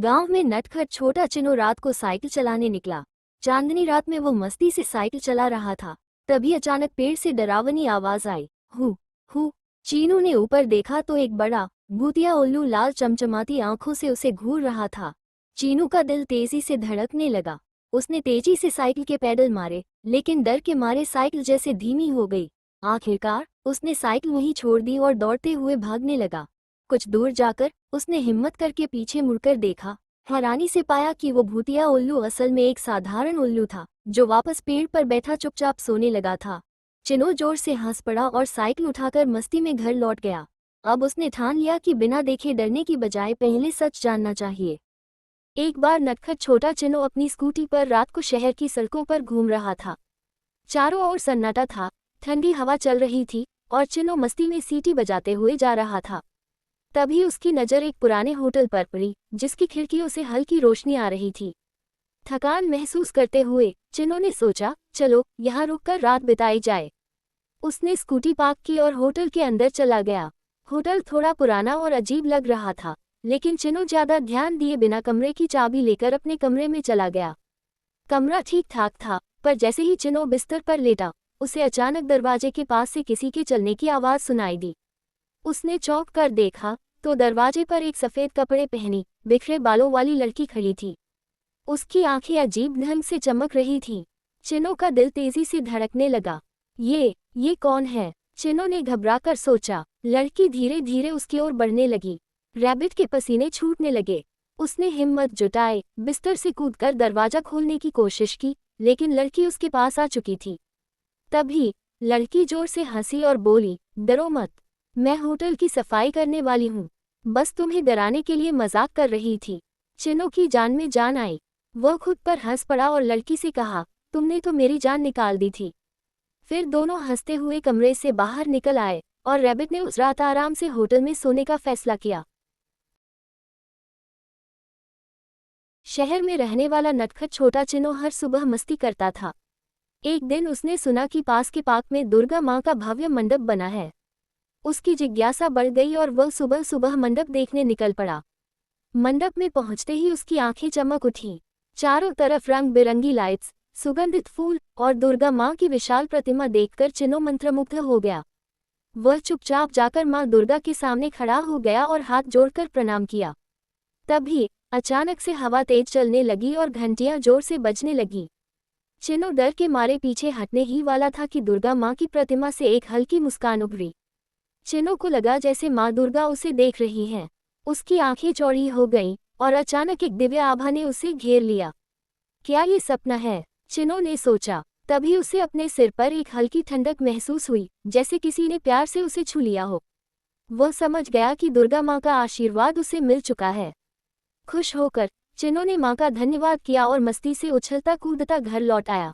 गांव में नटखट छोटा चिनो रात को साइकिल चलाने निकला। चांदनी रात में वो मस्ती से साइकिल चला रहा था। तभी अचानक पेड़ से डरावनी आवाज आई। Who who. चीनू ने ऊपर देखा तो एक बड़ा भूतिया उल्लू लाल चमचमाती आंखों से उसे घूर रहा था। चीनू का दिल तेजी से धड़कने लगा। उसने तेजी से साइकिल के पैडल मारे, लेकिन डर के मारे साइकिल जैसे धीमी हो गई। आखिरकार उसने साइकिल वहीं छोड़ दी और दौड़ते हुए भागने लगा। कुछ दूर जाकर उसने हिम्मत करके पीछे मुड़कर देखा। हैरानी से पाया कि वो भूतिया उल्लू असल में एक साधारण उल्लू था, जो वापस पेड़ पर बैठा चुपचाप सोने लगा था। चिनो जोर से हंस पड़ा और साइकिल उठाकर मस्ती में घर लौट गया। अब उसने ठान लिया कि बिना देखे डरने की बजाय पहले सच जानना चाहिए। एक बार नटखट छोटा चिनो अपनी स्कूटी पर रात को शहर की सड़कों पर घूम रहा था। चारों ओर सन्नाटा था, ठंडी हवा चल रही थी और चिनो मस्ती में सीटी बजाते हुए जा रहा था। तभी उसकी नज़र एक पुराने होटल पर पड़ी, जिसकी खिड़कियों से हल्की रोशनी आ रही थी। थकान महसूस करते हुए चिनो ने सोचा, चलो यहाँ रुककर रात बिताई जाए। उसने स्कूटी पार्क की और होटल के अंदर चला गया। होटल थोड़ा पुराना और अजीब लग रहा था, लेकिन चिनो ज्यादा ध्यान दिए बिना कमरे की चाबी लेकर अपने कमरे में चला गया। कमरा ठीक ठाक था, पर जैसे ही चिनो बिस्तर पर लेटा, उसे अचानक दरवाजे के पास से किसी के चलने की आवाज़ सुनाई दी। उसने चौंक कर देखा तो दरवाजे पर एक सफ़ेद कपड़े पहनी, बिखरे बालों वाली लड़की खड़ी थी। उसकी आंखें अजीब ढंग से चमक रही थीं। चिनो का दिल तेजी से धड़कने लगा। ये कौन है? चिनो ने घबराकर सोचा। लड़की धीरे धीरे उसकी ओर बढ़ने लगी। रैबिट के पसीने छूटने लगे। उसने हिम्मत जुटाए, बिस्तर से कूदकर दरवाजा खोलने की कोशिश की, लेकिन लड़की उसके पास आ चुकी थी। तभी लड़की जोर से हंसी और बोली, डरो मत, मैं होटल की सफाई करने वाली हूँ, बस तुम्हें डराने के लिए मजाक कर रही थी। चिनो की जान में जान आई। वह खुद पर हंस पड़ा और लड़की से कहा, तुमने तो मेरी जान निकाल दी थी। फिर दोनों हंसते हुए कमरे से बाहर निकल आए और रैबिट ने उस रात आराम से होटल में सोने का फैसला किया। शहर में रहने वाला नटखट छोटा चिनो हर सुबह मस्ती करता था। एक दिन उसने सुना कि पास के पार्क में दुर्गा माँ का भव्य मंडप बना है। उसकी जिज्ञासा बढ़ गई और वह सुबह सुबह मंडप देखने निकल पड़ा। मंडप में पहुंचते ही उसकी आंखें चमक उठीं। चारों तरफ रंग बिरंगी लाइट्स, सुगंधित फूल और दुर्गा माँ की विशाल प्रतिमा देखकर चिनो मंत्रमुग्ध हो गया। वह चुपचाप जाकर माँ दुर्गा के सामने खड़ा हो गया और हाथ जोड़कर प्रणाम किया। तभी अचानक से हवा तेज चलने लगी और घंटियां जोर से बजने लगी। चिनो डर के मारे पीछे हटने ही वाला था कि दुर्गा माँ की प्रतिमा से एक हल्की मुस्कान उभरी। चिनो को लगा जैसे माँ दुर्गा उसे देख रही हैं। उसकी आंखें चौड़ी हो गईं और अचानक एक दिव्य आभा ने उसे घेर लिया। क्या ये सपना है? चिनो ने सोचा। तभी उसे अपने सिर पर एक हल्की ठंडक महसूस हुई, जैसे किसी ने प्यार से उसे छू लिया हो। वह समझ गया कि दुर्गा माँ का आशीर्वाद उसे मिल चुका है। खुश होकर चिनो ने माँ का धन्यवाद किया और मस्ती से उछलता कूदता घर लौट आया।